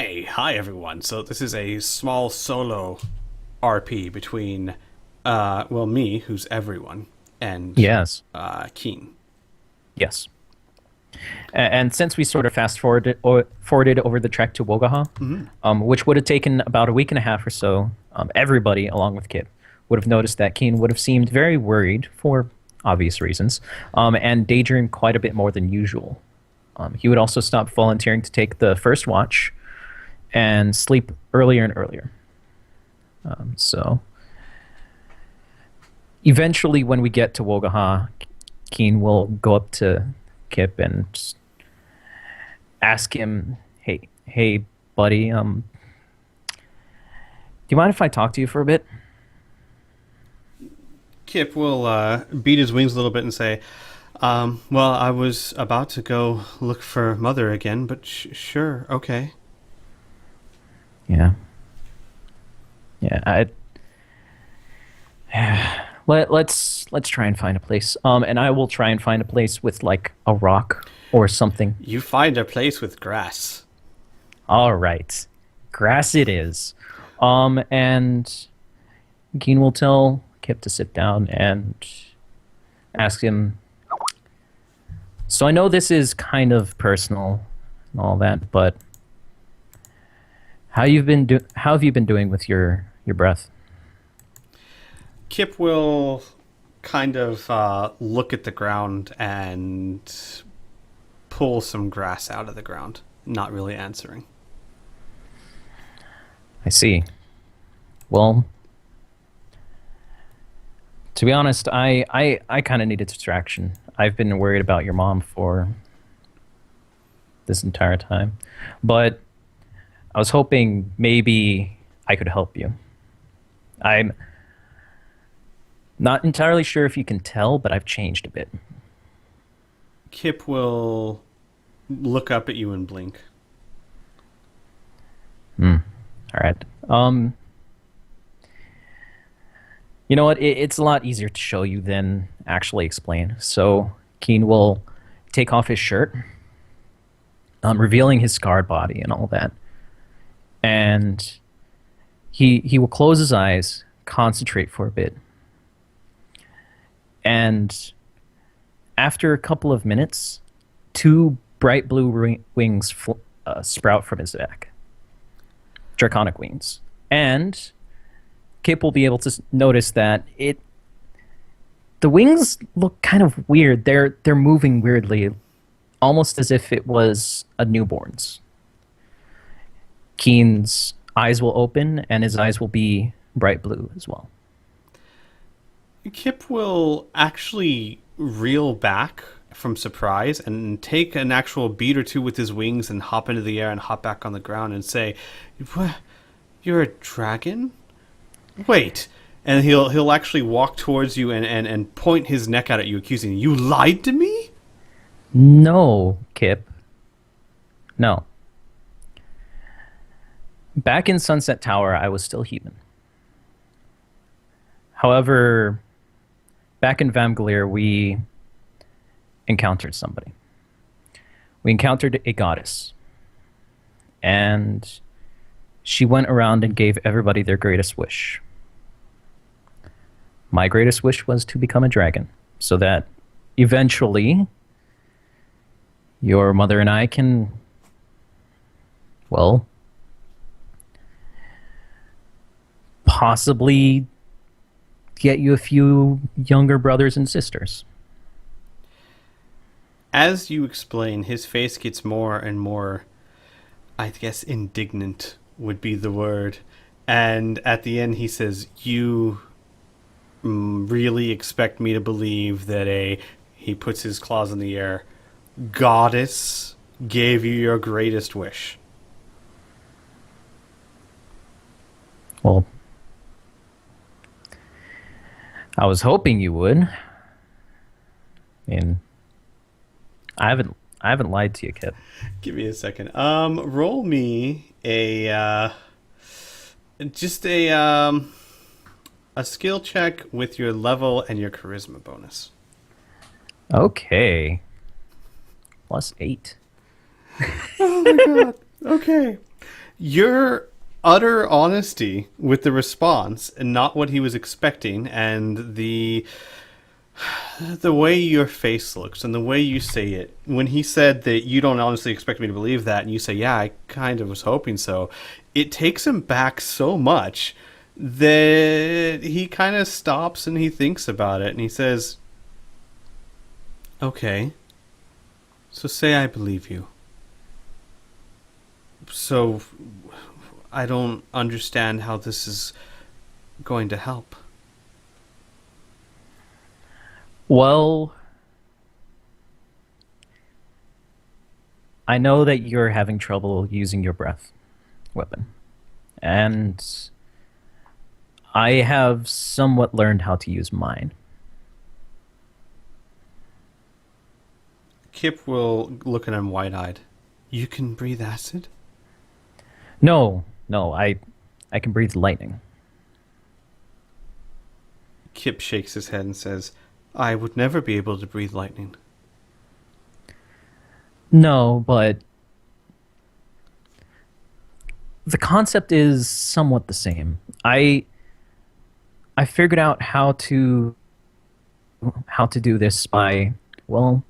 Hi everyone. So this is a small solo RP between, me, who's everyone, and Yes, Kean. yes. And since we sort of fast forwarded over the trek to Wogaha, Hmm. which would have taken about a week and a half or so, everybody, along with Kip, would have noticed that Keen would have seemed very worried for obvious reasons, and daydreamed quite a bit more than usual. He would also stop volunteering to take the first watch and sleep earlier and earlier. So eventually, when we get to Wogaha, Keen will go up to Kip and just ask him, "Hey, buddy, do you mind if I talk to you for a bit?" Kip will beat his wings a little bit and say, "Well, I was about to go look for Mother again, but sure, okay." Yeah, yeah. Let's try and find a place. And I will try and find a place with like a rock or something. You find a place with grass. All right, grass it is. And Keen will tell Kip to sit down and ask him. So I know this is kind of personal and all that, but how have you been doing with your breath? Kip will kind of look at the ground and pull some grass out of the ground, not really answering. I see. Well, to be honest, I kind of need a distraction. I've been worried about your mom for this entire time, but I was hoping maybe I could help you. I'm not entirely sure if you can tell, but I've changed a bit. Kip will look up at you and blink. Hmm. All right. You know what? It's a lot easier to show you than actually explain. So Keen will take off his shirt, revealing his scarred body and all that. And he will close his eyes, concentrate for a bit, and after a couple of minutes, two bright blue wings sprout from his back, draconic wings, and Kip will be able to notice that it the wings look kind of weird. They're moving weirdly, almost as if it was a newborn's. Keen's eyes will open, and his eyes will be bright blue as well. Kip will actually reel back from surprise and take an actual beat or two with his wings and hop into the air and hop back on the ground and say, "What? You're a dragon? Wait." And he'll actually walk towards you and point his neck out at you, accusing you. You lied to me? No, Kip. No. Back in Sunset Tower, I was still human. However, back in Vamgalir, we encountered somebody. We encountered a goddess, and she went around and gave everybody their greatest wish. My greatest wish was to become a dragon, so that eventually your mother and I can, well, possibly get you a few younger brothers and sisters. As you explain, his face gets more and more, I guess, indignant would be the word. And at the end, he says, "You really expect me to believe that he puts his claws in the air, goddess gave you your greatest wish?" Well, I was hoping you would. I mean, I haven't lied to you, Kip. Give me a second. Roll me just a skill check with your level and your charisma bonus. Okay. +8. Oh my god. Okay. Your utter honesty with the response and not what he was expecting, and the way your face looks and the way you say it when he said that you don't honestly expect me to believe that, and you say, yeah, I kind of was hoping so, it takes him back so much that he kind of stops and he thinks about it and he says, okay, so say I believe you. So I don't understand how this is going to help. Well, I know that you're having trouble using your breath weapon. And I have somewhat learned how to use mine. Kip will look at him wide-eyed. You can breathe acid? No, I can breathe lightning. Kip shakes his head and says, I would never be able to breathe lightning. No, but the concept is somewhat the same. I figured out how to do this by, well,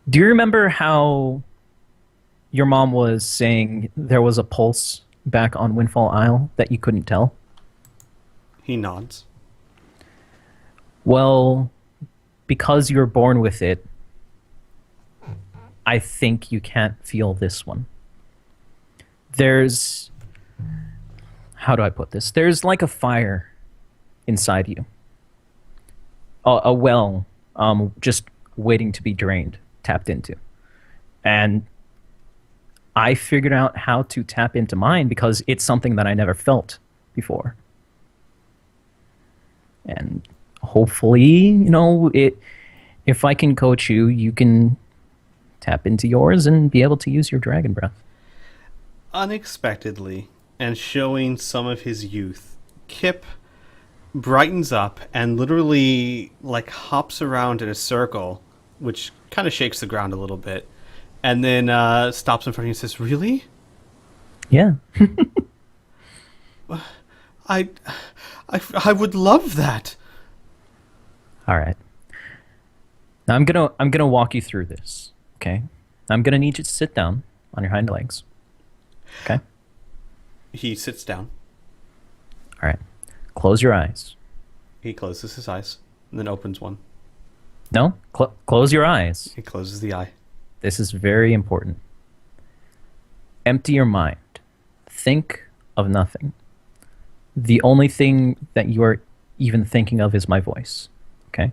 do you remember how your mom was saying there was a pulse back on Windfall Isle that you couldn't tell? He nods. Well, because you're born with it, I think you can't feel this one. There's, how do I put this? There's like a fire inside you. A well, just waiting to be drained, tapped into. And I figured out how to tap into mine because it's something that I never felt before. And hopefully, if I can coach you, you can tap into yours and be able to use your dragon breath. Unexpectedly, and showing some of his youth, Kip brightens up and literally like hops around in a circle, which kind of shakes the ground a little bit, and then stops in front of you and says, really? Yeah. I, I would love that. All right. Now I'm gonna walk you through this. Okay. I'm gonna need you to sit down on your hind legs. Okay. He sits down. All right. Close your eyes. He closes his eyes and then opens one. No, close your eyes. He closes the eye. This is very important. Empty your mind. Think of nothing. The only thing that you are even thinking of is my voice. Okay?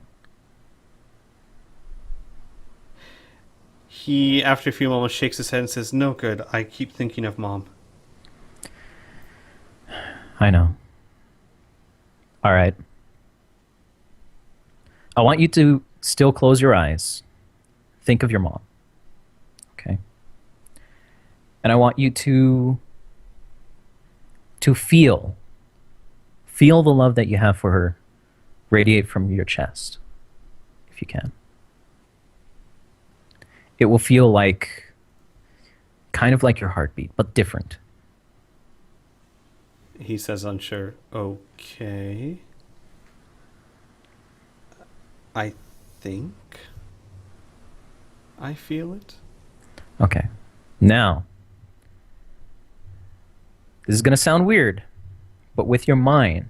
He, after a few moments, shakes his head and says, no good. I keep thinking of Mom. I know. All right. I want you to still close your eyes. Think of your mom. Okay? And I want you to feel the love that you have for her radiate from your chest, if you can. It will feel like, kind of like your heartbeat, but different. He says, unsure, okay. I think I feel it. Okay. Now, this is going to sound weird, but with your mind,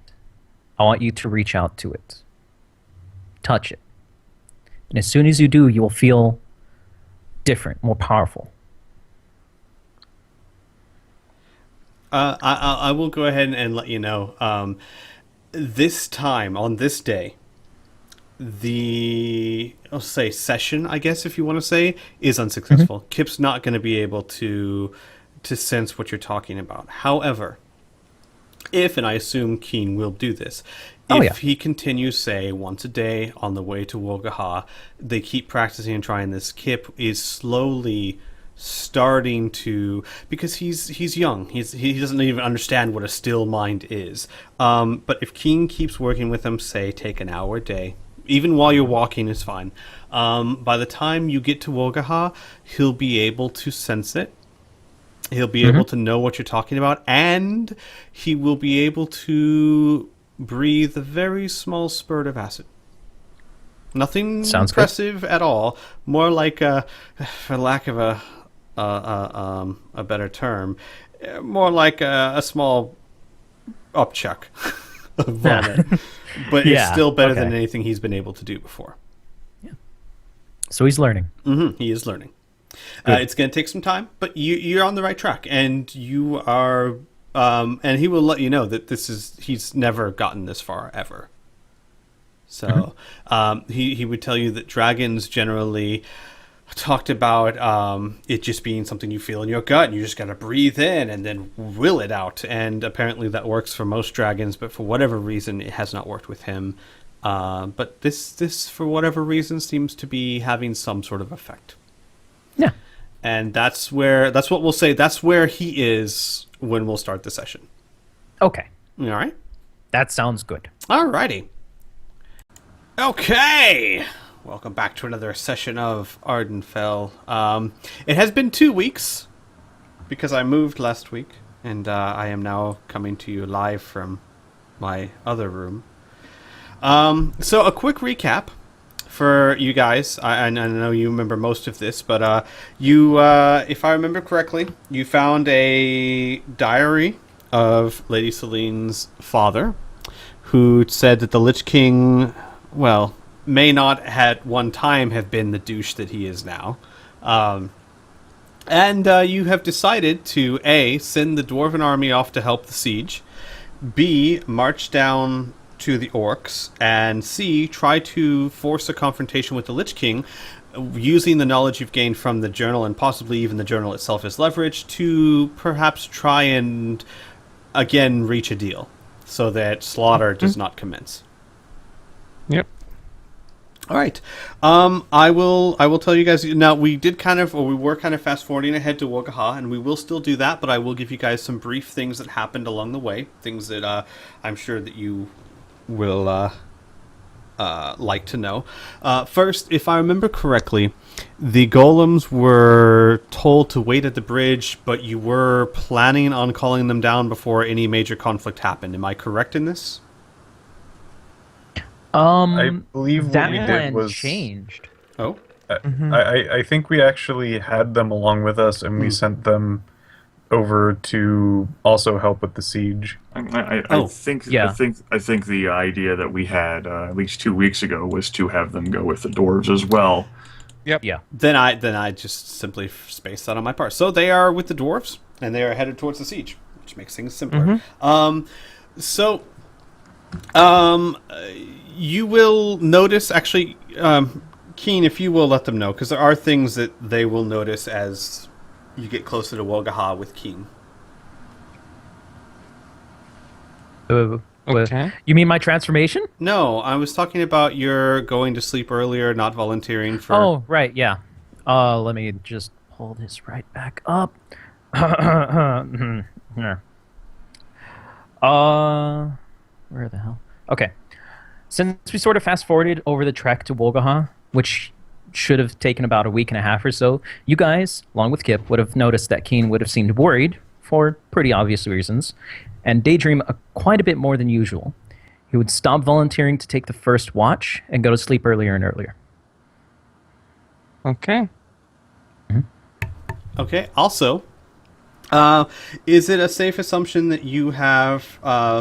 I want you to reach out to it. Touch it. And as soon as you do, you will feel different, more powerful. I will go ahead and let you know. This time, on this day, I'll say session, I guess, if you want to say, is unsuccessful. Mm-hmm. Kip's not going to be able to sense what you're talking about. However, if, and I assume Kean will do this, if he continues, say, once a day on the way to Waha, they keep practicing and trying this, Kip is slowly starting to, because he's young, he doesn't even understand what a still mind is. But if Kean keeps working with him, say, take an hour a day, even while you're walking is fine. By the time you get to Waha, he'll be able to sense it. He'll be able to know what you're talking about, and he will be able to breathe a very small spurt of acid. Nothing Sounds impressive at all. More like for lack of a better term, more like a small upchuck of vomit. But it's still better than anything he's been able to do before. So he's learning. He is learning. It's going to take some time, but you're on the right track, and you are. And he will let you know that he's never gotten this far ever. So he would tell you that dragons generally talked about it just being something you feel in your gut, and you just got to breathe in and then will it out. And apparently that works for most dragons, but for whatever reason, it has not worked with him. But this, for whatever reason, seems to be having some sort of effect. Yeah. And that's what we'll say. That's where he is when we'll start the session. Okay. All right. That sounds good. All righty. Okay. Welcome back to another session of Ardenfell. It has been 2 weeks because I moved last week, and I am now coming to you live from my other room. So a quick recap for you guys. I know you remember most of this, but you, if I remember correctly, you found a diary of Lady Celine's father, who said that the Lich King, well, may not at one time have been the douche that he is now. And you have decided to, A, send the Dwarven army off to help the siege, B, march down to the orcs, and C, try to force a confrontation with the Lich King using the knowledge you've gained from the journal, and possibly even the journal itself as leverage, to perhaps try and again reach a deal so that slaughter does not commence. Yep. All right. I will tell you guys now. We were kind of fast forwarding ahead to Waha, and we will still do that, but I will give you guys some brief things that happened along the way, things that I'm sure that you will like to know. First, if I remember correctly, the golems were told to wait at the bridge, but you were planning on calling them down before any major conflict happened. Am I correct in this? I believe that what we plan did was changed. Oh, I think we actually had them along with us, and we sent them over to also help with the siege. I think the idea that we had at least 2 weeks ago was to have them go with the dwarves as well. Yep. Yeah. Then I just simply spaced that on my part. So they are with the dwarves, and they are headed towards the siege, which makes things simpler. You will notice, actually, Kean, if you will let them know, because there are things that they will notice as you get closer to Waha with Kean. Okay. You mean my transformation? No, I was talking about your going to sleep earlier, not volunteering for... Oh, right, yeah. Let me just pull this right back up. Here. Where the hell? Okay. Since we sort of fast-forwarded over the trek to Waha, which should have taken about a week and a half or so, you guys, along with Kip, would have noticed that Kean would have seemed worried, for pretty obvious reasons, and daydream quite a bit more than usual. He would stop volunteering to take the first watch and go to sleep earlier and earlier. Okay. Okay, also, is it a safe assumption that you have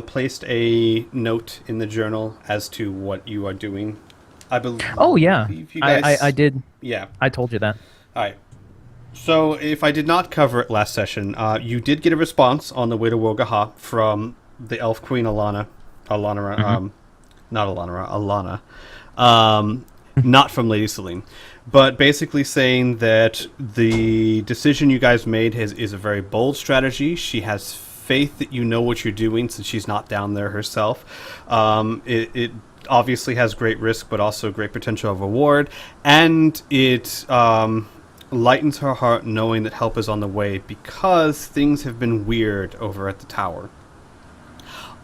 placed a note in the journal as to what you are doing? I believe. Oh, yeah. You guys, I did. Yeah. I told you that. All right. So, if I did not cover it last session, you did get a response on the way to Waha from the Elf Queen Alana, not from Lady Celine, but basically saying that the decision you guys made is a very bold strategy. She has faith that you know what you're doing since she's not down there herself. It obviously has great risk, but also great potential of reward, and it lightens her heart knowing that help is on the way because things have been weird over at the tower.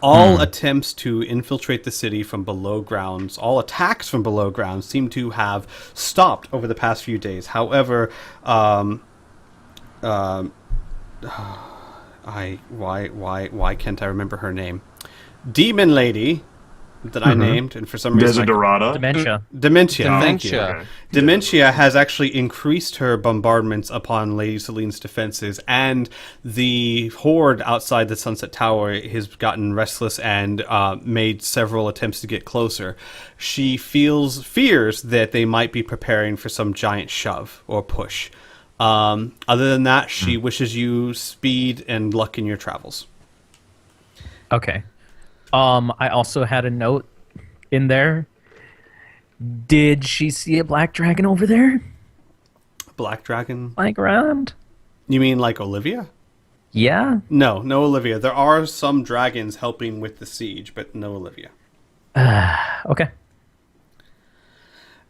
All attempts to infiltrate the city from below grounds, all attacks from below grounds seem to have stopped over the past few days. However, Why can't I remember her name? Demon lady that I named, and for some reason Desiderata. Dementia. Dementia. Thank you. Dementia. Okay. Dementia has actually increased her bombardments upon Lady Celine's defenses, and the horde outside the Sunset Tower has gotten restless and made several attempts to get closer. She fears that they might be preparing for some giant shove or push. Other than that, she wishes you speed and luck in your travels. Okay. I also had a note in there. Did she see a black dragon over there? Black dragon? Like around? You mean like Olivia? Yeah. No Olivia. There are some dragons helping with the siege, but no Olivia. Okay.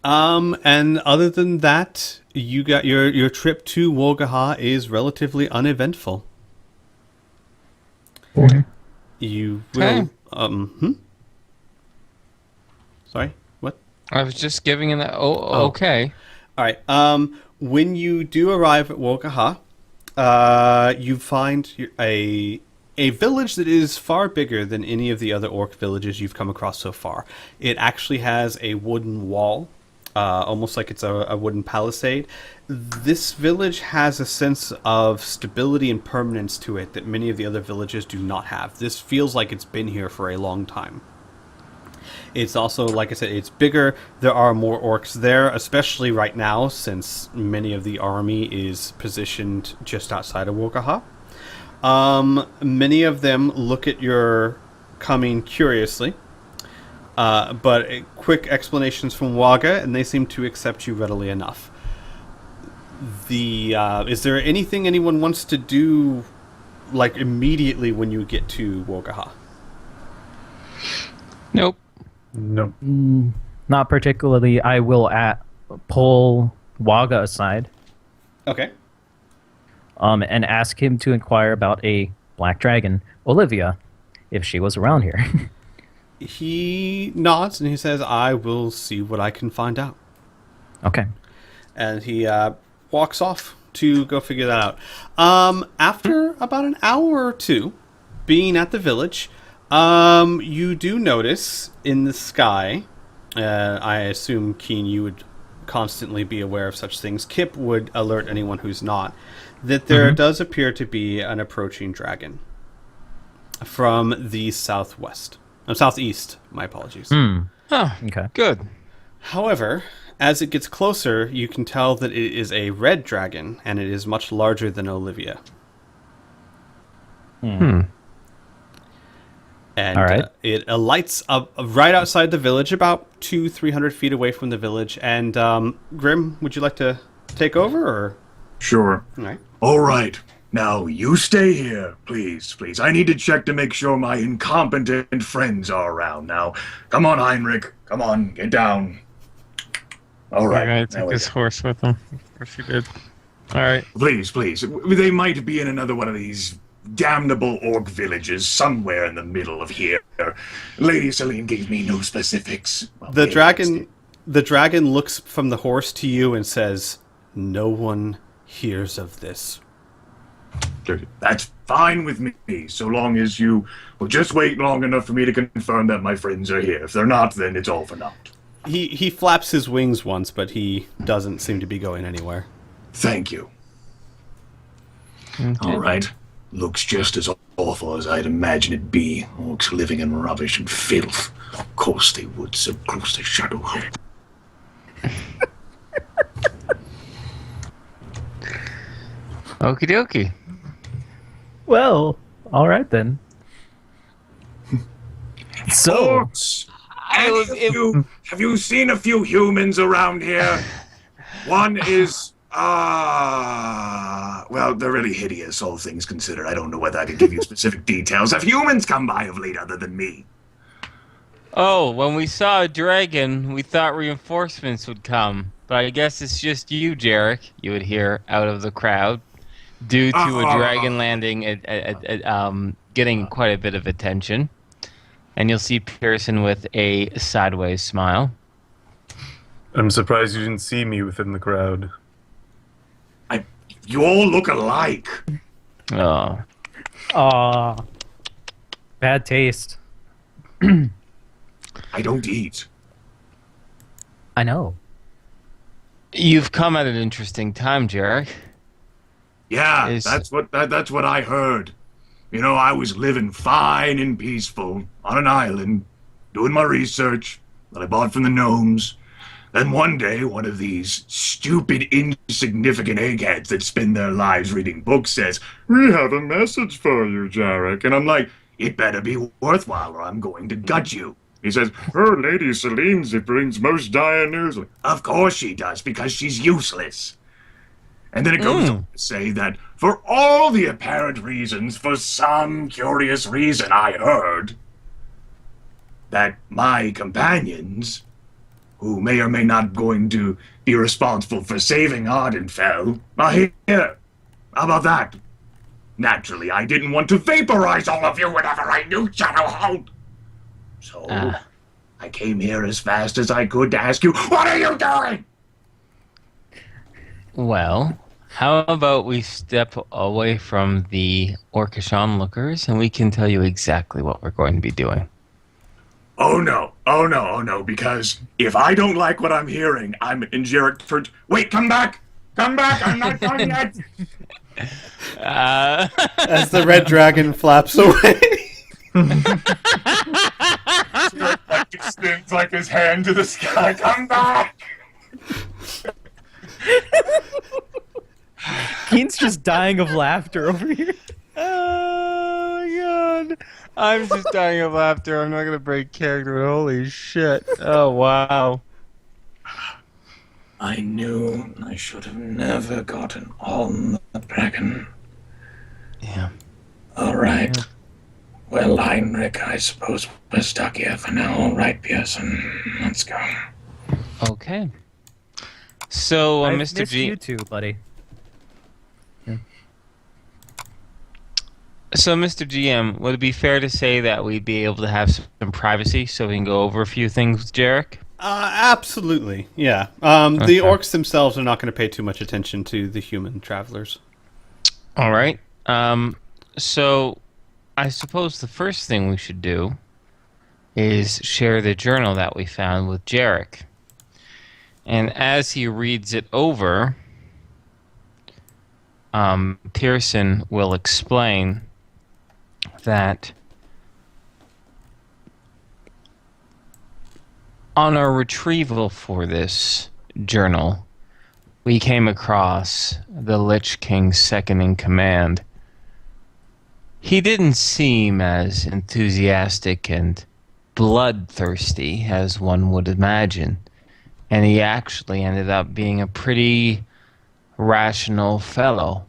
And other than that, you got your trip to Waha is relatively uneventful. You will. Okay. Sorry, what? I was just giving an okay. All right. When you do arrive at Waha, you find a village that is far bigger than any of the other orc villages you've come across so far. It actually has a wooden wall, almost like it's a wooden palisade. This village has a sense of stability and permanence to it that many of the other villages do not have. This feels like it's been here for a long time. It's also, like I said, it's bigger. There are more orcs there, especially right now, since many of the army is positioned just outside of Waha. Many of them look at your coming curiously, but quick explanations from Waga, and they seem to accept you readily enough. Is there anything anyone wants to do, like immediately when you get to Waha? Nope. No. Not particularly. I will pull Waga aside. Okay. And ask him to inquire about a black dragon, Olivia, if she was around here. He nods and he says, "I will see what I can find out." Okay. And he walks off to go figure that out. After about an hour or two being at the village, you do notice in the sky, I assume, Kean, you would constantly be aware of such things. Kip would alert anyone who's not, that there does appear to be an approaching dragon from the southwest. Southeast, my apologies. Oh, Okay. good. However, as it gets closer, you can tell that it is a red dragon, and it is much larger than Olivia. And All right. it alights up right outside the village, about 200-300 feet away from the village. And Grim, would you like to take over, or? Sure. All right. All right. Now, you stay here, please. I need to check to make sure my incompetent friends are around. Now, come on, Heinrich. Come on, get down. All right. I took his horse with him. Of course he did. All right. Please. They might be in another one of these damnable orc villages somewhere in the middle of here. Lady Celine gave me no specifics. Well, The maybe dragon looks from the horse to you and says, "No one hears of this." That's fine with me, so long as you will just wait long enough for me to confirm that my friends are here. If they're not, then it's all for naught. He flaps his wings once, but he doesn't seem to be going anywhere. Thank you. Okay. All right. Looks just as awful as I'd imagine it be. Orcs living in rubbish and filth. Of course they would, so close to shadow. Okie dokie. Well, all right then. So, Orcs! Have you seen a few humans around here? One is, well, they're really hideous, all things considered. I don't know whether I can give you specific details. Have humans come by of late other than me? Oh, when we saw a dragon, we thought reinforcements would come. But I guess it's just you, Jerick, you would hear out of the crowd, due to a dragon landing getting quite a bit of attention. And you'll see Pearson with a sideways smile. I'm surprised you didn't see me within the crowd. You all look alike. Oh. Aw. Bad taste. I don't eat. I know. You've come at an interesting time, Jerick. Yeah, Is that's what I heard. You know, I was living fine and peaceful on an island, doing my research that I bought from the gnomes. Then one day, one of these stupid, insignificant eggheads that spend their lives reading books says, "We have a message for you, Jerick." And I'm like, "It better be worthwhile or I'm going to gut you." He says, "Her Lady Celine's brings most dire news." Like, of course she does, because she's useless. And then it goes on to say that for all the apparent reasons, for some curious reason I heard that my companions, who may or may not going to be responsible for saving Ardenfell, are here. How about that? Naturally, I didn't want to vaporize all of you whenever I knew Shadowhold. So, I came here as fast as I could to ask you, what are you doing? Well, how about we step away from the orcish onlookers and we can tell you exactly what we're going to be doing. Oh no, because if I don't like what I'm hearing, I'm in Jerick for... Wait, come back, I'm not done yet. As the red dragon flaps away. Jerick like extends like his hand to the sky, come back. Kean's just dying of laughter over here. Oh my god. I'm just dying of laughter. I'm not going to break character. Holy shit. Oh, wow. I knew I should have never gotten on the dragon. Yeah. All right. Yeah. Well, Heinrich, I suppose we're stuck here for now. All right, Pearson, let's go. Okay. So, I've Mr. missed G... you too, buddy. So, Mr. GM, would it be fair to say that we'd be able to have some privacy so we can go over a few things with Jerick? Absolutely, yeah. The orcs themselves are not going to pay too much attention to the human travelers. All right. So, I suppose the first thing we should do is share the journal that we found with Jerick. And as he reads it over, Pearson will explain that on our retrieval for this journal, we came across the Lich King's second in command. He didn't seem as enthusiastic and bloodthirsty as one would imagine, and he actually ended up being a pretty rational fellow.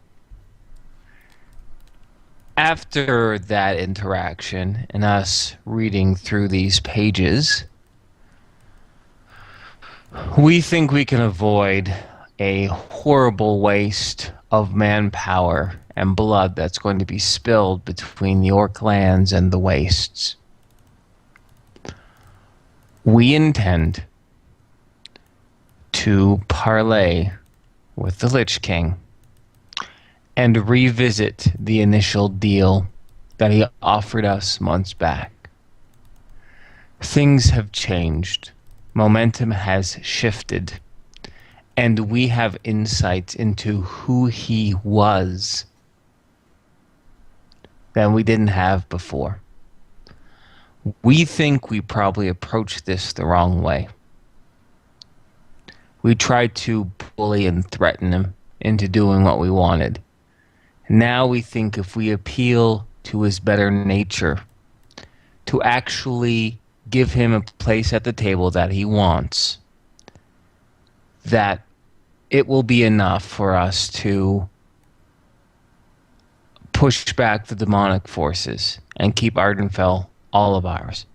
After that interaction and us reading through these pages, we think we can avoid a horrible waste of manpower and blood that's going to be spilled between the Orc lands and the wastes. We intend to parley with the Lich King and revisit the initial deal that he offered us months back. Things have changed. Momentum has shifted. And we have insights into who he was that we didn't have before. We think we probably approached this the wrong way. We tried to bully and threaten him into doing what we wanted. Now we think if we appeal to his better nature, to actually give him a place at the table that he wants, that it will be enough for us to push back the demonic forces and keep Ardenfell all of ours.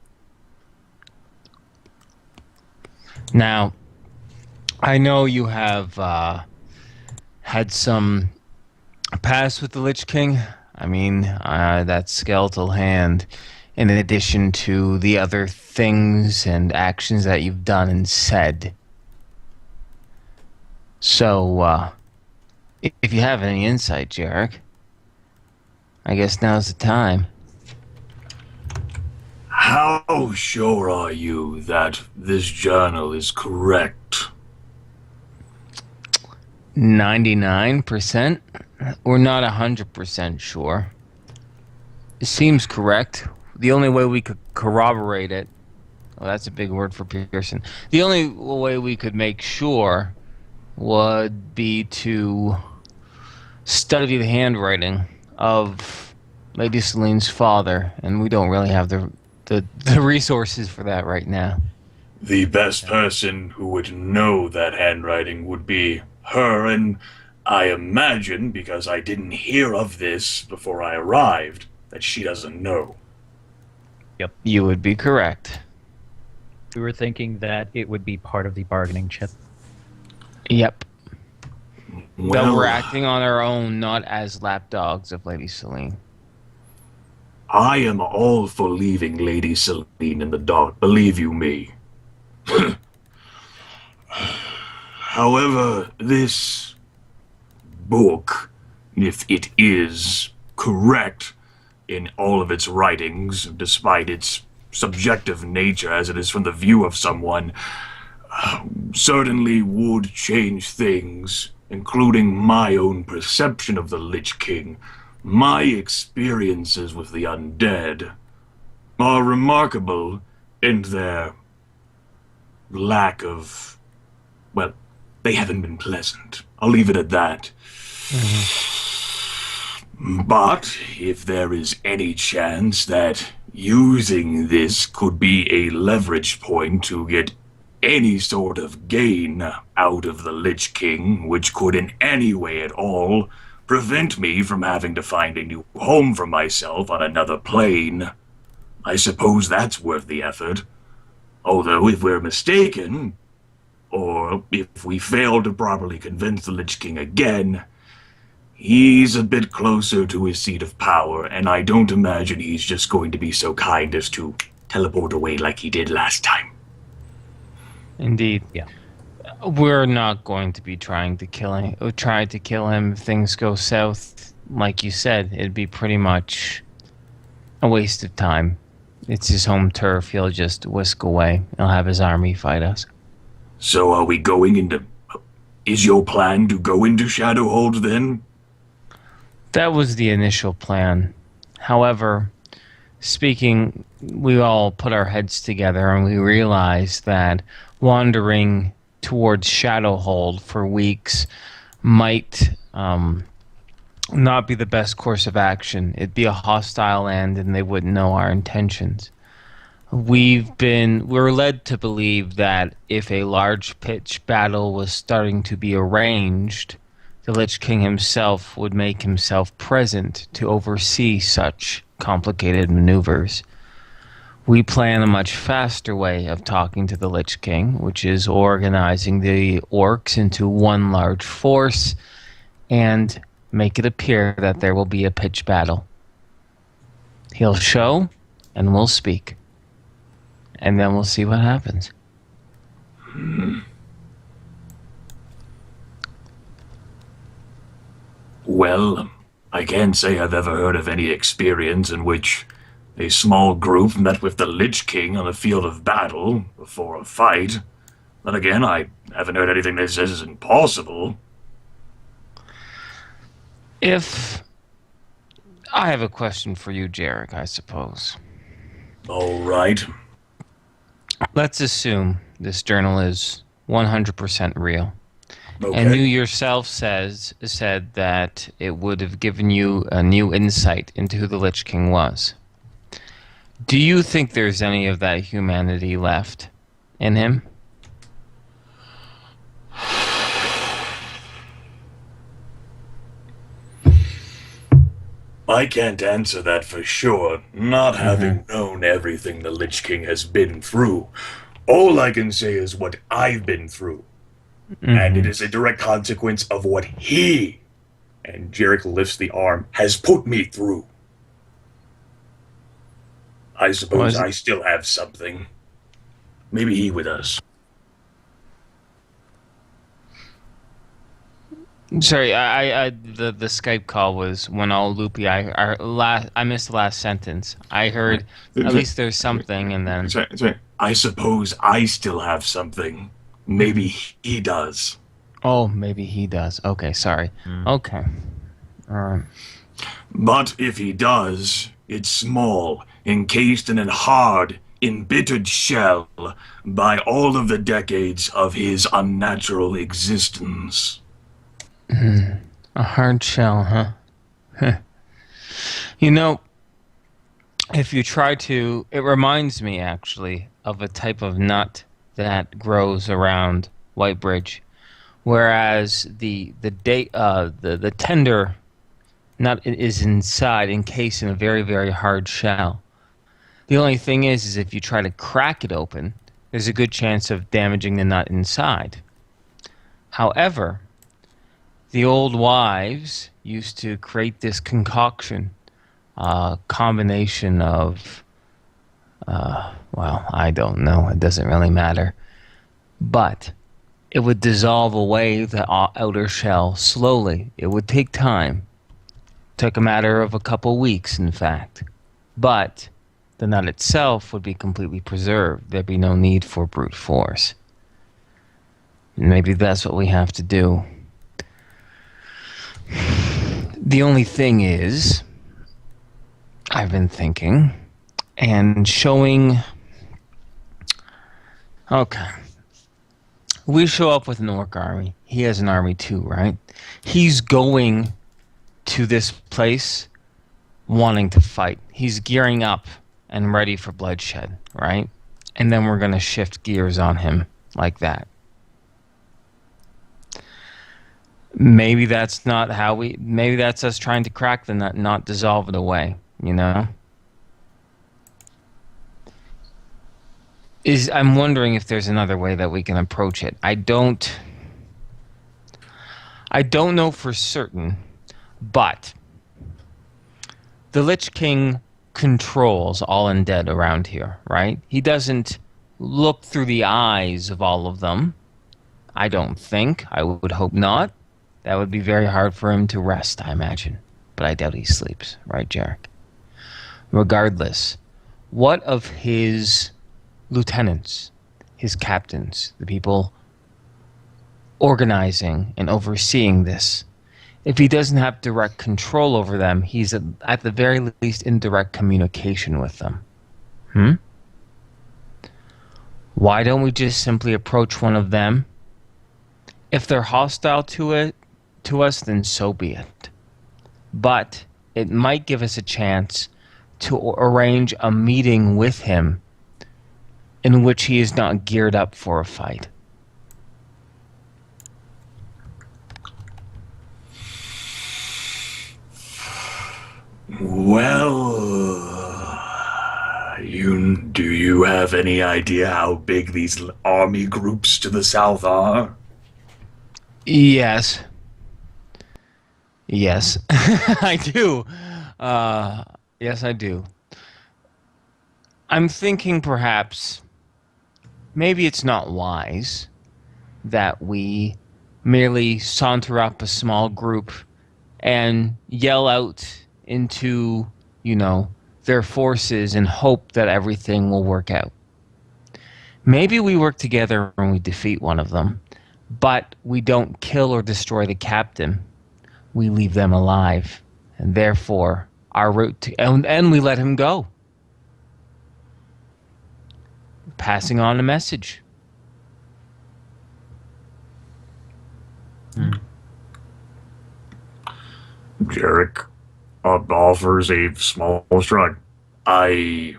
Now, I know you have had some past with the Lich King. I mean, that skeletal hand, in addition to the other things and actions that you've done and said. So, if you have any insight, Jerick. I guess now's the time. How sure are you that this journal is correct? 99%? We're not 100% sure. It seems correct. The only way we could corroborate it, well, that's a big word for Pearson. The only way we could make sure would be to study the handwriting of Lady Celine's father, and we don't really have the resources for that right now. The best person who would know that handwriting would be her, and I imagine, because I didn't hear of this before I arrived, that she doesn't know. You would be correct. We were thinking that it would be part of the bargaining chip. Yep. That we're Well, acting on our own, not as lapdogs of Lady Celine. I am all for leaving Lady Celine in the dark, believe you me. However, this book, if it is correct in all of its writings, despite its subjective nature as it is from the view of someone, certainly would change things, including my own perception of the Lich King. My experiences with the undead are remarkable in their lack of, well, they haven't been pleasant. I'll leave it at that. But if there is any chance that using this could be a leverage point to get any sort of gain out of the Lich King, which could in any way at all prevent me from having to find a new home for myself on another plane, I suppose that's worth the effort. Although if we're mistaken, or if we fail to properly convince the Lich King again, he's a bit closer to his seat of power, and I don't imagine he's just going to be so kind as to teleport away like he did last time. Indeed. Yeah. We're not going to be trying to kill him. If things go south. Like you said, it'd be pretty much a waste of time. It's his home turf. He'll just whisk away. He'll have his army fight us. So are we going into... Is your plan to go into Shadowhold then? That was the initial plan. However, we all put our heads together and we realized that wandering towards Shadowhold for weeks might not be the best course of action. It'd be a hostile land and they wouldn't know our intentions. We're led to believe that if a large pitch battle was starting to be arranged, the Lich King himself would make himself present to oversee such complicated maneuvers. We plan a much faster way of talking to the Lich King, which is organizing the orcs into one large force and make it appear that there will be a pitch battle. He'll show, and we'll speak. And then we'll see what happens. Well, I can't say I've ever heard of any experience in which a small group met with the Lich King on the field of battle before a fight. Then again, I haven't heard anything that says it's impossible. I have a question for you, Jerick, I suppose. All right. Let's assume this journal is 100% real. Okay. And you yourself said that it would have given you a new insight into who the Lich King was. Do you think there's any of that humanity left in him? I can't answer that for sure, not having known everything the Lich King has been through. All I can say is what I've been through. And it is a direct consequence of what he, and Jerick lifts the arm, has put me through. I suppose I still have something. Maybe he with us. Sorry, the Skype call was when all loopy. I missed the last sentence. I heard at least there's something, and then Sorry. I suppose I still have something. Maybe he does. oh, maybe he does. Okay, sorry. Okay, all right. But if he does, it's small, encased in a hard, embittered shell by all of the decades of his unnatural existence. A hard shell, huh? You know, if you try to, it reminds me actually of a type of nut that grows around Whitebridge, whereas the tender nut is inside, encased in a very very hard shell. The only thing is if you try to crack it open, there's a good chance of damaging the nut inside. However, the old wives used to create this concoction, combination of, well, I don't know. It doesn't really matter. But it would dissolve away the outer shell slowly. It would take time. Took a matter of a couple weeks, in fact. But the nut itself would be completely preserved. There'd be no need for brute force. Maybe that's what we have to do. The only thing is, I've been thinking and showing. Okay. We show up with an orc army. He has an army too, right? He's going to this place wanting to fight. He's gearing up and ready for bloodshed, right? And then we're going to shift gears on him like that. Maybe that's not how maybe that's us trying to crack the nut, not dissolve it away, you know? I'm wondering if there's another way that we can approach it. I don't know for certain, but the Lich King controls all undead around here, right? He doesn't look through the eyes of all of them. I don't think. I would hope not. That would be very hard for him to rest, I imagine. But I doubt he sleeps, right, Jerick? Regardless, what of his lieutenants, his captains, the people organizing and overseeing this? If he doesn't have direct control over them, he's at the very least in direct communication with them. Why don't we just simply approach one of them? If they're hostile to us, then so be it. But it might give us a chance to arrange a meeting with him in which he is not geared up for a fight. Well, do you have any idea how big these army groups to the south are? Yes. Yes, I do. Yes, I do. I'm thinking perhaps maybe it's not wise that we merely saunter up a small group and yell out into, their forces and hope that everything will work out. Maybe we work together and we defeat one of them, but we don't kill or destroy the captain. We leave them alive, and therefore our route to and we let him go, passing on a message. Jerick offers a small shrug. I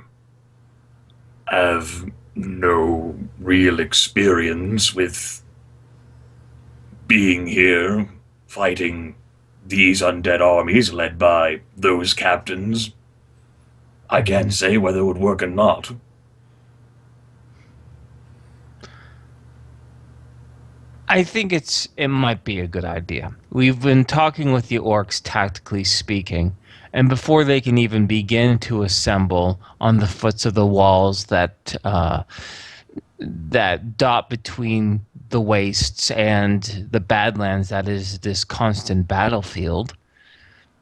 have no real experience with being here, fighting these undead armies led by those captains. I can't say whether it would work or not. I think it might be a good idea. We've been talking with the orcs, tactically speaking, and before they can even begin to assemble on the foots of the walls that dot between the wastes and the Badlands that is this constant battlefield,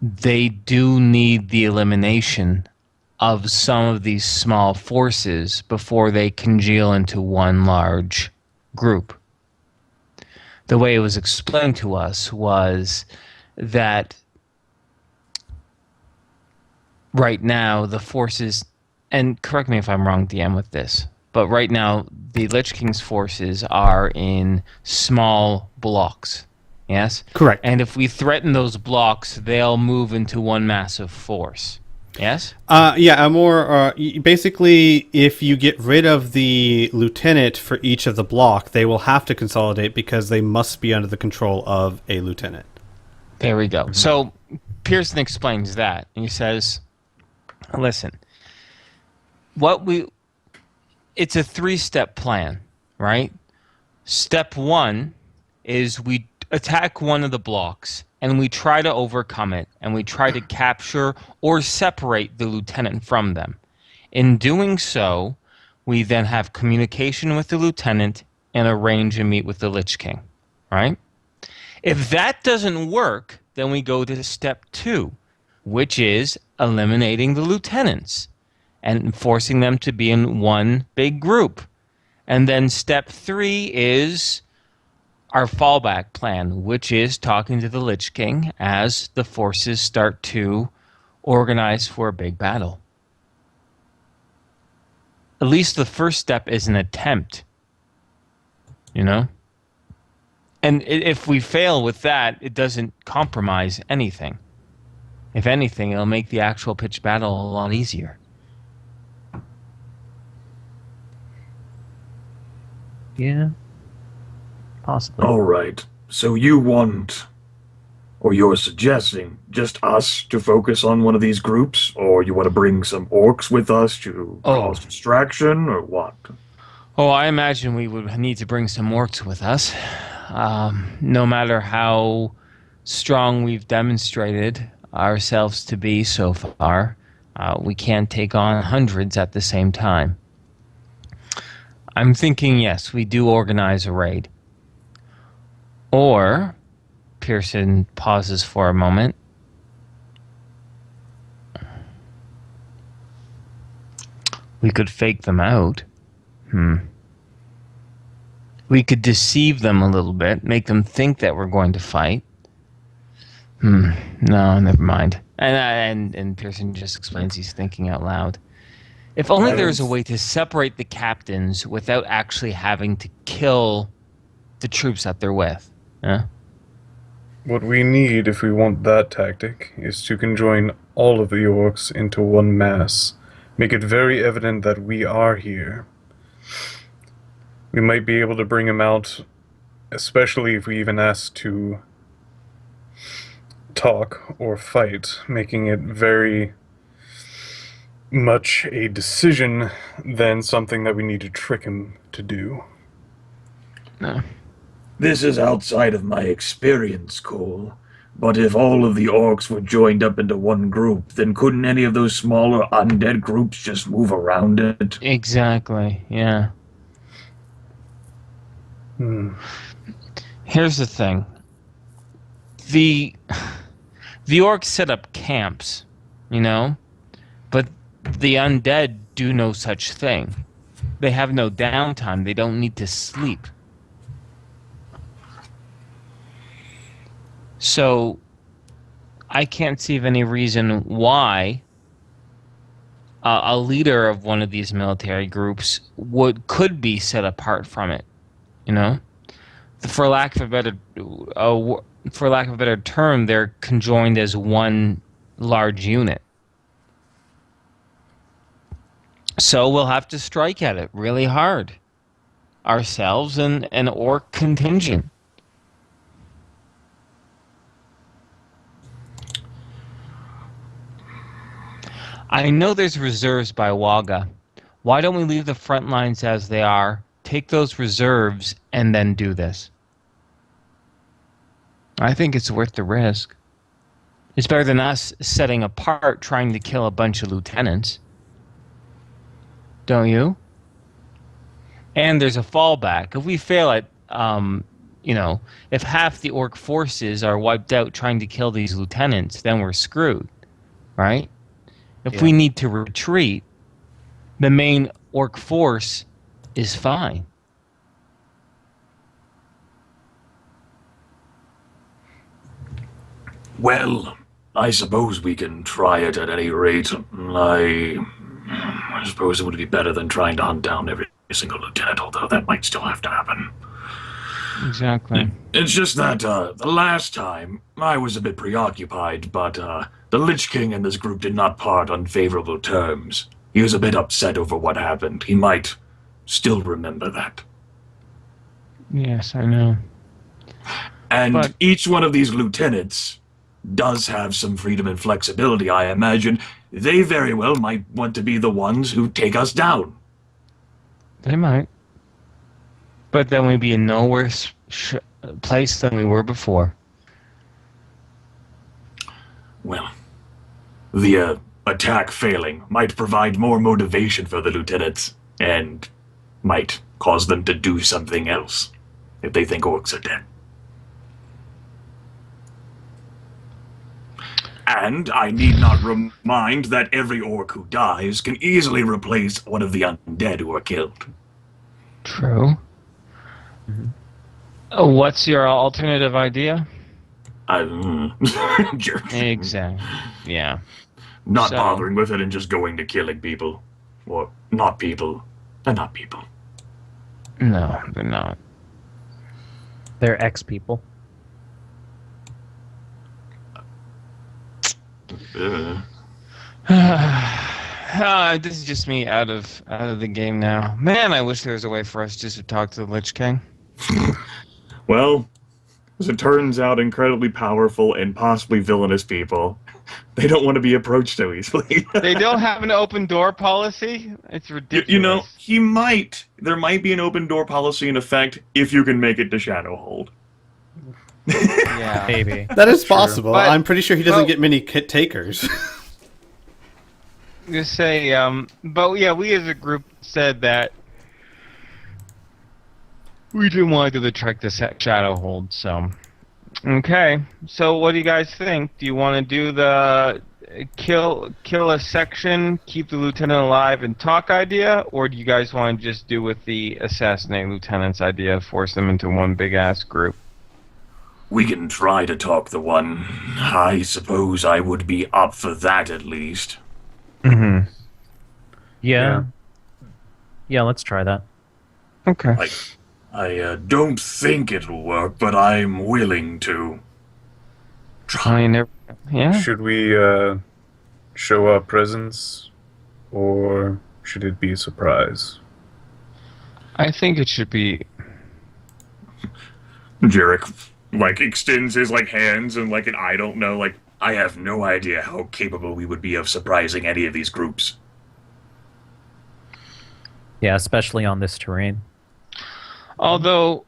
they do need the elimination of some of these small forces before they congeal into one large group. The way it was explained to us was that right now the forces, and correct me if I'm wrong, DM, with this, but right now the Lich King's forces are in small blocks. Yes? Correct. And if we threaten those blocks, they'll move into one massive force. Yes? Basically, if you get rid of the lieutenant for each of the block, they will have to consolidate because they must be under the control of a lieutenant. There we go. So Pearson explains that, and he says, listen, it's a 3-step plan, right? Step 1 is we attack one of the blocks, and we try to overcome it, and we try to capture or separate the lieutenant from them. In doing so, we then have communication with the lieutenant and arrange a meet with the Lich King, right? If that doesn't work, then we go to step 2, which is eliminating the lieutenants and forcing them to be in one big group. And then step 3 is our fallback plan, which is talking to the Lich King as the forces start to organize for a big battle. At least the first step is an attempt, you know? And if we fail with that, it doesn't compromise anything. If anything, it'll make the actual pitched battle a lot easier. Yeah. Possibly. All right. So you want, or you're suggesting, just us to focus on one of these groups, or you want to bring some orcs with us to cause distraction, or what? Oh, I imagine we would need to bring some orcs with us. No matter how strong we've demonstrated ourselves to be so far, we can't take on hundreds at the same time. I'm thinking, yes, we do organize a raid. Or, Pearson pauses for a moment. We could fake them out. We could deceive them a little bit, make them think that we're going to fight. No, never mind. And Pearson just explains he's thinking out loud. If only there was a way to separate the captains without actually having to kill the troops that they're with. Yeah? What we need, if we want that tactic, is to conjoin all of the orcs into one mass. Make it very evident that we are here. We might be able to bring them out, especially if we even ask to talk or fight, making it very much a decision than something that we need to trick him to do. No. This is outside of my experience, Cole. But if all of the orcs were joined up into one group, then couldn't any of those smaller undead groups just move around it? Exactly, yeah. Here's the thing. The orcs set up camps, you know? But the undead do no such thing. They have no downtime. They don't need to sleep. So, I can't see of any reason why a leader of one of these military groups could be set apart from it. You know, for lack of a better term, they're conjoined as one large unit. So we'll have to strike at it really hard, ourselves and an orc contingent. I know there's reserves by Waha. Why don't we leave the front lines as they are, take those reserves, and then do this? I think it's worth the risk. It's better than us setting apart trying to kill a bunch of lieutenants. Don't you? And there's a fallback. If we fail at you know, if half the orc forces are wiped out trying to kill these lieutenants, then we're screwed, right? If we need to retreat, the main orc force is fine. Well, I suppose we can try it at any rate. I suppose it would be better than trying to hunt down every single lieutenant, although that might still have to happen. Exactly. It's just that the last time I was a bit preoccupied, but the Lich King and this group did not part on favorable terms. He was a bit upset over what happened. He might still remember that. Yes, I know. And each one of these lieutenants does have some freedom and flexibility, I imagine. They very well might want to be the ones who take us down. They might. But then we'd be in no worse place than we were before. Well, the attack failing might provide more motivation for the lieutenants, and might cause them to do something else if they think orcs are dead. And I need not remind that every orc who dies can easily replace one of the undead who are killed. True. Mm-hmm. What's your alternative idea? Exactly. Yeah. Not bothering with it and just going to killing people. Or not people. They're not people. No, they're not. They're ex-people. This is just me out of the game now. Man, I wish there was a way for us just to talk to the Lich King. Well, as it turns out, incredibly powerful and possibly villainous people. They don't want to be approached so easily. They don't have an open door policy? It's ridiculous. You know, there might be an open door policy in effect if you can make it to Shadowhold. Yeah. Maybe. That is possible. But- I'm pretty sure he doesn't get many takers. Just say, but yeah, we as a group said that we didn't want to do the trek to Shadowhold, so. Okay, so what do you guys think? Do you want to do the kill a section, keep the lieutenant alive, and talk idea, or do you guys want to just do with the assassinate lieutenants idea, force them into one big-ass group? We can try to talk the one. I suppose I would be up for that at least. Mm-hmm. Yeah. Yeah, let's try that. Okay. I don't think it'll work, but I'm willing to. Yeah. Should we show our presence, or should it be a surprise? I think it should be. Jerick, extends his, hands and, and I don't know, I have no idea how capable we would be of surprising any of these groups. Yeah, especially on this terrain. Although,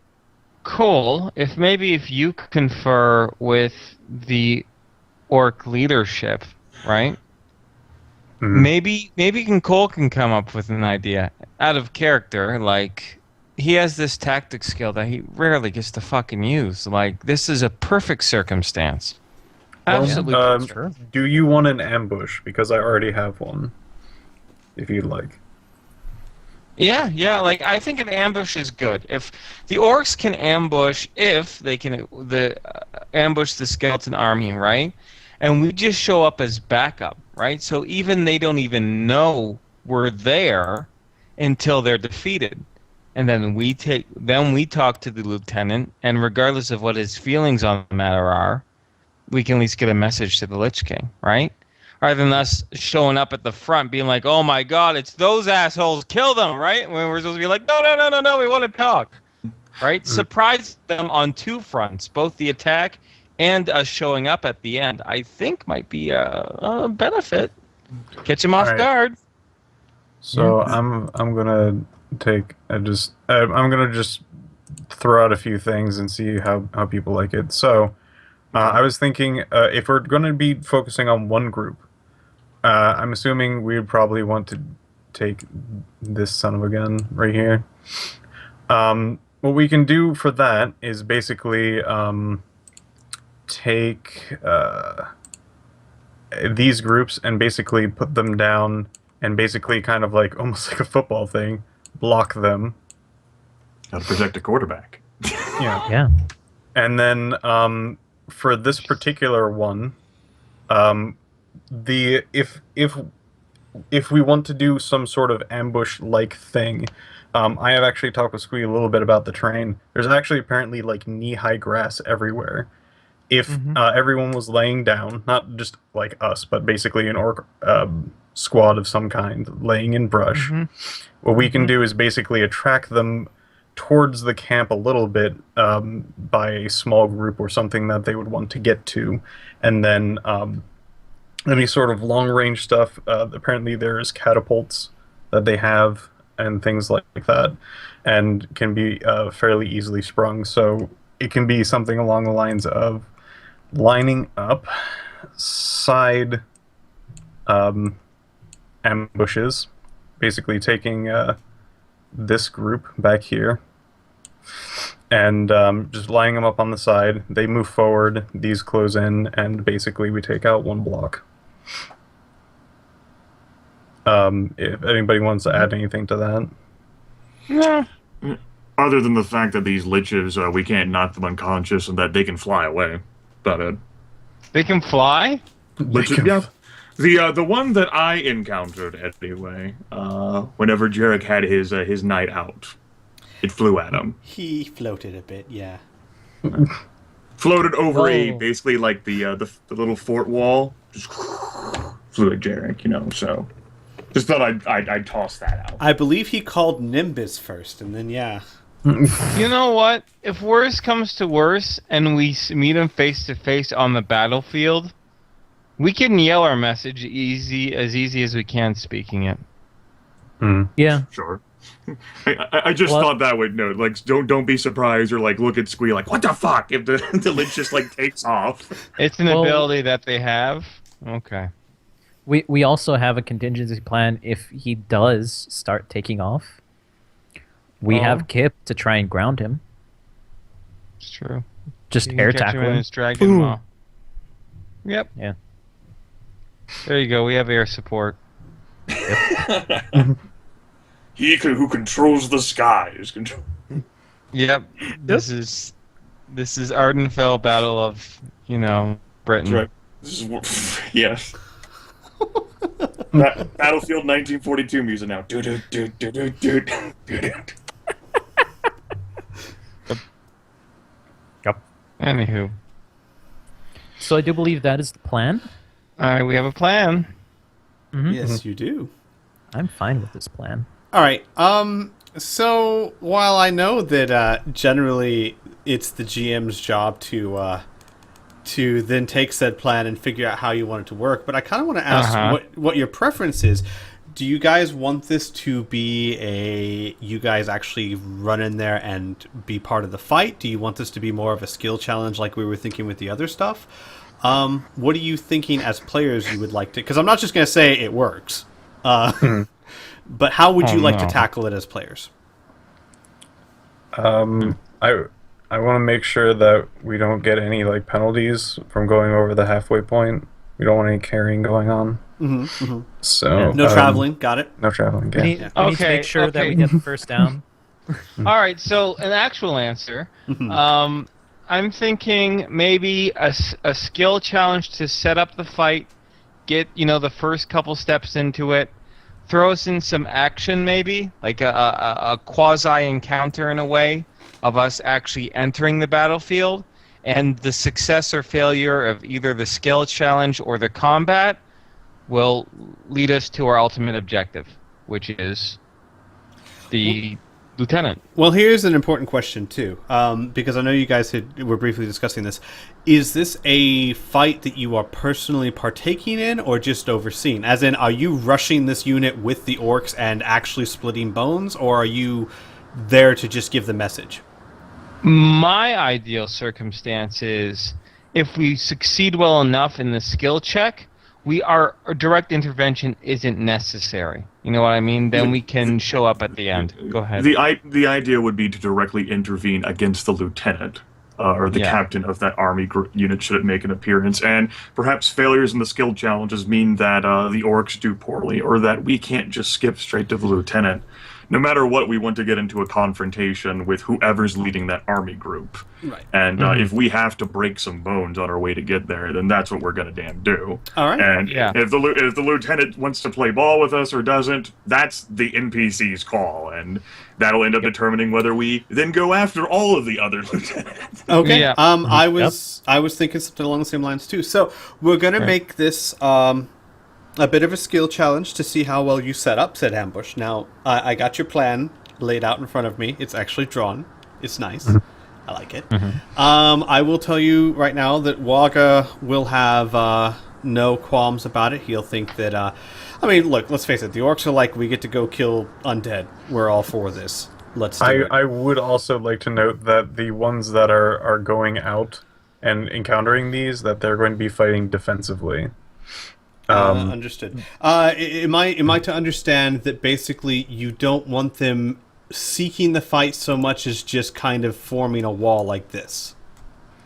Cole, if you confer with the orc leadership, right? Mhm. Maybe Cole can come up with an idea out of character. Like, he has this tactic skill that he rarely gets to fucking use. Like, this is a perfect circumstance. Absolutely. Sure. Do you want an ambush? Because I already have one. If you'd like. Yeah. I think an ambush is good. If the orcs can ambush, ambush the skeleton army, right? And we just show up as backup, right? So even they don't even know we're there until they're defeated. And then we talk to the lieutenant, and regardless of what his feelings on the matter are, we can at least get a message to the Lich King, right? Rather than us showing up at the front being like, oh my god, it's those assholes, kill them, right? When we're supposed to be like, no, we want to talk, right? Surprise them on two fronts, both the attack and us showing up at the end, I think might be a benefit. Catch him off guard. So I'm gonna I'm gonna just throw out a few things and see how people like it. So I was thinking if we're gonna be focusing on one group, I'm assuming we'd probably want to take this son of a gun right here. what we can do for that is basically take these groups and basically put them down and basically kind of like almost like a football thing, block them. Got to protect a quarterback. Yeah. Yeah. And then for this particular one, the if we want to do some sort of ambush-like thing, I have actually talked with Squee a little bit about the terrain. There's actually apparently like knee-high grass everywhere. If everyone was laying down, not just like us, but basically an orc squad of some kind, laying in brush, what we can do is basically attract them towards the camp a little bit by a small group or something that they would want to get to, and then any sort of long-range stuff. Apparently, there's catapults that they have and things like that, and can be fairly easily sprung. So it can be something along the lines of lining up side ambushes, basically taking this group back here and just lining them up on the side. They move forward, these close in, and basically we take out one block. If anybody wants to add anything to that. No. Other than the fact that these liches, we can't knock them unconscious and that they can fly away. About it. They can fly? Liches, yeah. The one that I encountered anyway, whenever Jerick had his night out, it flew at him. He floated a bit, yeah. Floated over Oh. basically like the little fort wall, just flew at Jerick, so just thought I'd toss that out. I believe he called Nimbus first, and then yeah. You know what? If worse comes to worse and we meet him face to face on the battlefield, we can yell our message easy as we can speaking it. Yeah. Sure. I just Well, thought that would don't be surprised or like look at Squee like what the fuck if the lid just like takes off. It's an Well- ability that they have. Okay. We also have a contingency plan if he does start taking off. We Oh. have Kip to try and ground him. It's true. Just You can air catch him tackle in him. his dragon Boom. maw. Yep. Yeah. There you go. We have air support. Who controls the skies. Yep. This is Ardenfell Battle of Britain. Right. This is yes. Battlefield 1942 music now. Do do do do do do do do. Anywho, So I do believe that is the plan. all right, we have a plan. Yes, you do. I'm fine with this plan. All right. So while I know that generally it's the GM's job to then take said plan and figure out how you want it to work, but I kind of want to ask what your preference is. Do you guys want this to be you guys actually run in there and be part of the fight? Do you want this to be more of a skill challenge like we were thinking with the other stuff? What are you thinking as players you would like to... Because I'm not just going to say it works. But how would you like to tackle it as players? I want to make sure that we don't get any like penalties from going over the halfway point. We don't want any carrying going on. So No traveling. Got it? No traveling. Yeah. We need to Okay, make sure that we okay. get the first down. All right, so an actual answer. I'm thinking maybe a skill challenge to set up the fight, get the first couple steps into it, throw us in some action maybe, like a quasi encounter in a way of us actually entering the battlefield, and the success or failure of either the skill challenge or the combat will lead us to our ultimate objective, which is the lieutenant. Well, here's an important question too, because I know you guys were briefly discussing this. Is this a fight that you are personally partaking in, or just overseeing? As in, are you rushing this unit with the orcs and actually splitting bones, or are you there to just give the message? My ideal circumstance is if we succeed well enough in the skill check, our direct intervention isn't necessary. You know what I mean? Then we can show up at the end. Go ahead. The idea would be to directly intervene against the lieutenant. Or the captain of that army unit should it make an appearance, and perhaps failures in the skill challenges mean that the orcs do poorly, or that we can't just skip straight to the lieutenant. No matter what, we want to get into a confrontation with whoever's leading that army group. Right. And if we have to break some bones on our way to get there, then that's what we're going to damn do. All right. And if the lieutenant wants to play ball with us or doesn't, that's the NPC's call, and that'll end up determining whether we then go after all of the other lieutenants. Okay. Yeah. I was thinking something along the same lines too. So we're gonna make this a bit of a skill challenge to see how well you set up said ambush. Now I got your plan laid out in front of me. It's actually drawn. It's nice. I like it. I will tell you right now that Waga will have no qualms about it. He'll think that. I mean, look. Let's face it. The orcs are like, we get to go kill undead. We're all for this. Let's do it. I would also like to note that the ones that are going out and encountering these, that they're going to be fighting defensively. Understood. Am I to understand that basically you don't want them seeking the fight so much as just kind of forming a wall like this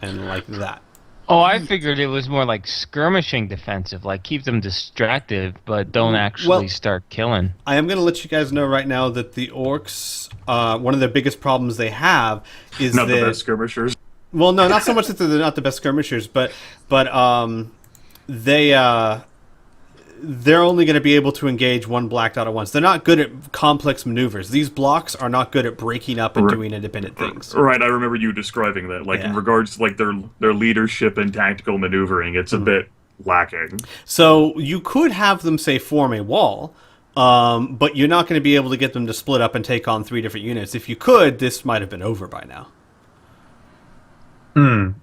and like that? Oh, I figured it was more like skirmishing defensive, like keep them distracted, but don't actually start killing. I am going to let you guys know right now that the orcs, one of their biggest problems they have is Not that... the best skirmishers. Well, no, not so much that they're not the best skirmishers, but they're only going to be able to engage one black dot at once. They're not good at complex maneuvers. These blocks are not good at breaking up and doing independent things. Right, I remember you describing that. Like in regards to like their leadership and tactical maneuvering, it's a bit lacking. So you could have them say form a wall, but you're not going to be able to get them to split up and take on 3 different units. If you could, this might have been over by now.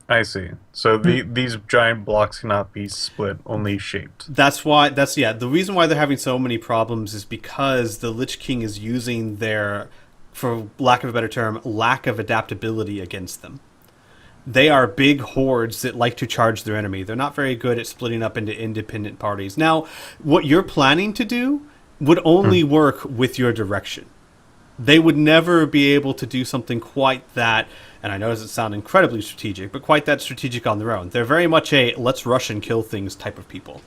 I see. So these giant blocks cannot be split, only shaped. The reason why they're having so many problems is because the Lich King is using their, for lack of a better term, lack of adaptability against them. They are big hordes that like to charge their enemy. They're not very good at splitting up into independent parties. Now, what you're planning to do would only work with your direction. They would never be able to do something quite that, and I know it doesn't sound incredibly strategic, but quite that strategic on their own. They're very much a let's rush and kill things type of people.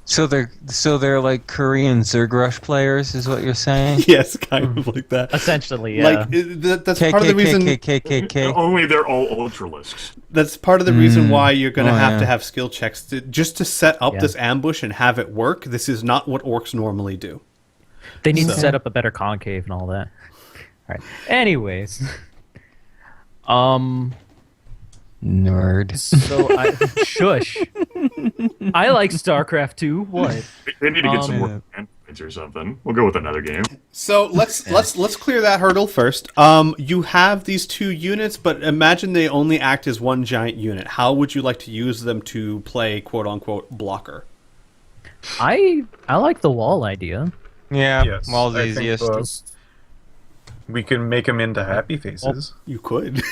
So they're like Korean Zerg Rush players, is what you're saying? Yes, kind of like that. Essentially, yeah. Like that's part of the reason. Only they're all ultralisks. That's part of the reason why you're going to have skill checks just to set up this ambush and have it work. This is not what orcs normally do. They need to set up a better concave and all that. All right. Anyways, nerd. So shush. I like StarCraft 2. What? They need to get some more points or something. We'll go with another game. So let's clear that hurdle first. You have these 2 units, but imagine they only act as one giant unit. How would you like to use them to play quote unquote blocker? I like the wall idea. Yeah, Yes, wall's I think, easiest. we can make them into happy faces. You could.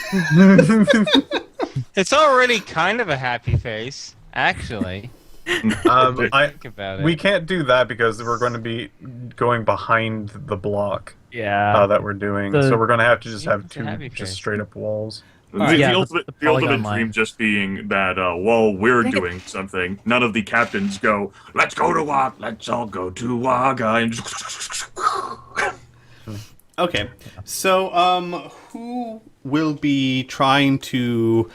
It's already kind of a happy face, actually. Think about it. We can't do that because we're going to be going behind the block that we're doing. So we're going to have to just have 2 just straight up walls. The ultimate dream just being that while we're doing something, none of the captains go, let's go to Waga, let's all go to Waga. And Okay, so who will be trying to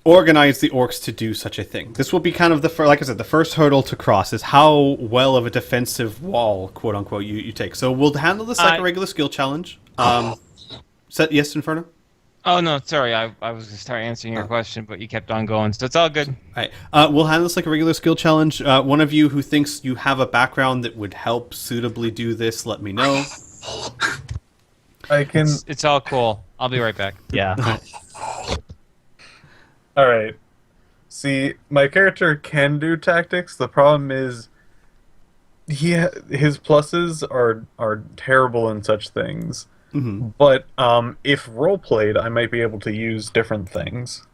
organize the orcs to do such a thing? This will be kind of like I said, the first hurdle to cross is how well of a defensive wall, quote unquote, you take. So we'll handle this like a regular skill challenge. Yes, Inferno? Oh, no, sorry. I was going to start answering your question, but you kept on going, so it's all good. All right. We'll handle this like a regular skill challenge. One of you who thinks you have a background that would help suitably do this, let me know. I can... It's all cool. I'll be right back. Yeah. Alright. See, my character can do tactics. The problem is his pluses are terrible in such things. Mm-hmm. But if role-played, I might be able to use different things.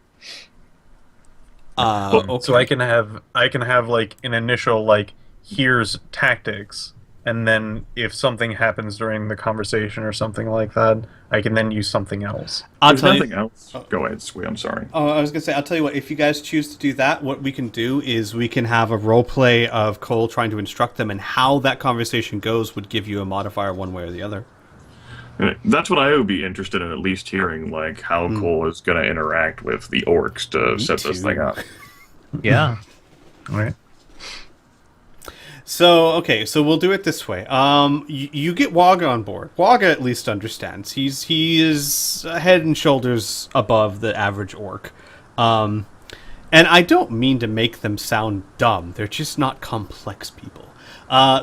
Okay. So I can have like an initial like here's tactics, and then if something happens during the conversation or something like that, I can then use something else. I'll There's tell nothing you. else. Go ahead, Sweet. I'm sorry. Oh, I was gonna say, I'll tell you what. If you guys choose to do that, what we can do is we can have a role play of Cole trying to instruct them, and how that conversation goes would give you a modifier one way or the other. That's what I would be interested in, at least hearing, like, how Cole is going to interact with the orcs to set this too. thing up. Yeah. All right. So okay, so we'll do it this way. You get Waga on board. Waga at least understands. He is head and shoulders above the average orc. And I don't mean to make them sound dumb. They're just not complex people.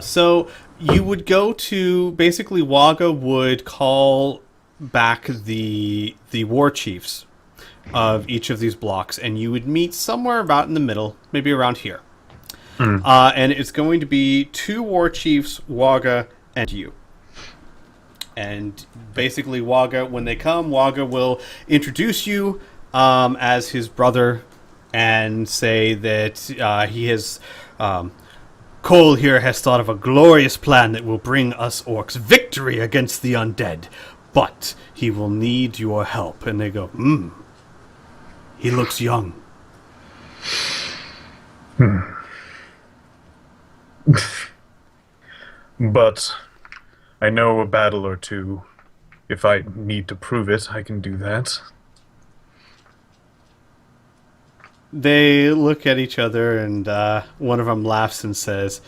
So you would go to basically Waga would call back the war chiefs of each of these blocks, and you would meet somewhere about in the middle, maybe around here. And it's going to be 2 war chiefs, Waga, and you. And basically, Waga, when they come, Waga will introduce you as his brother and say that he has. Cole here has thought of a glorious plan that will bring us orcs victory against the undead. But he will need your help. And they go, he looks young. But I know a battle or two. If I need to prove it, I can do that. They look at each other, and one of them laughs and says,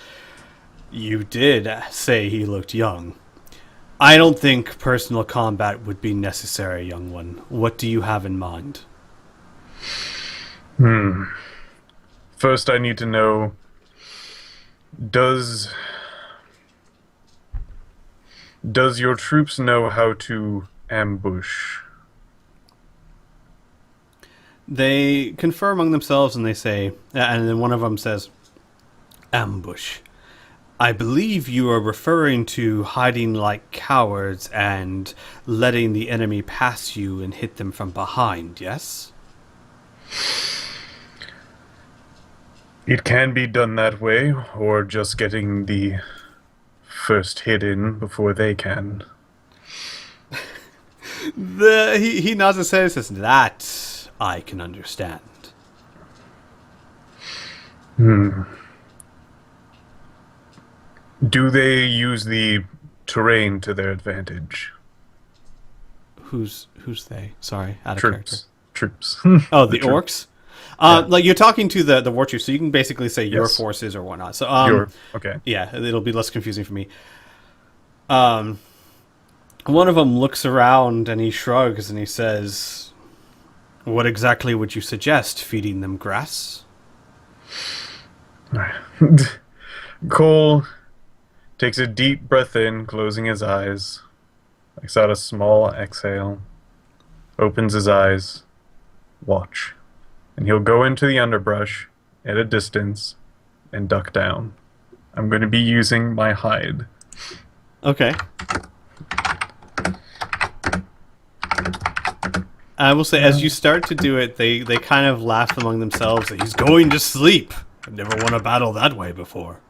"You did say he looked young. I don't think personal combat would be necessary, young one. What do you have in mind?" First, I need to know, does your troops know how to ambush? They confer among themselves, and they say, and then one of them says, "Ambush. I believe you are referring to hiding like cowards and letting the enemy pass you and hit them from behind, yes?" It can be done that way, or just getting the first hit in before they can. He nods his head and says, "That I can understand." Do they use the terrain to their advantage? Who's they? Sorry, out of character. Troops. Oh, the troops. orcs? Like, you're talking to the war chief, so you can basically say your Yes. forces or whatnot. So, Okay. yeah, it'll be less confusing for me. One of them looks around and he shrugs and he says, "What exactly would you suggest? Feeding them grass?" Cole takes a deep breath in, closing his eyes, lets out a small exhale, opens his eyes, watch, and he'll go into the underbrush at a distance and duck down. I'm going to be using my hide. Okay. I will say, as you start to do it, they kind of laugh among themselves that he's going to sleep. I've never won a battle that way before.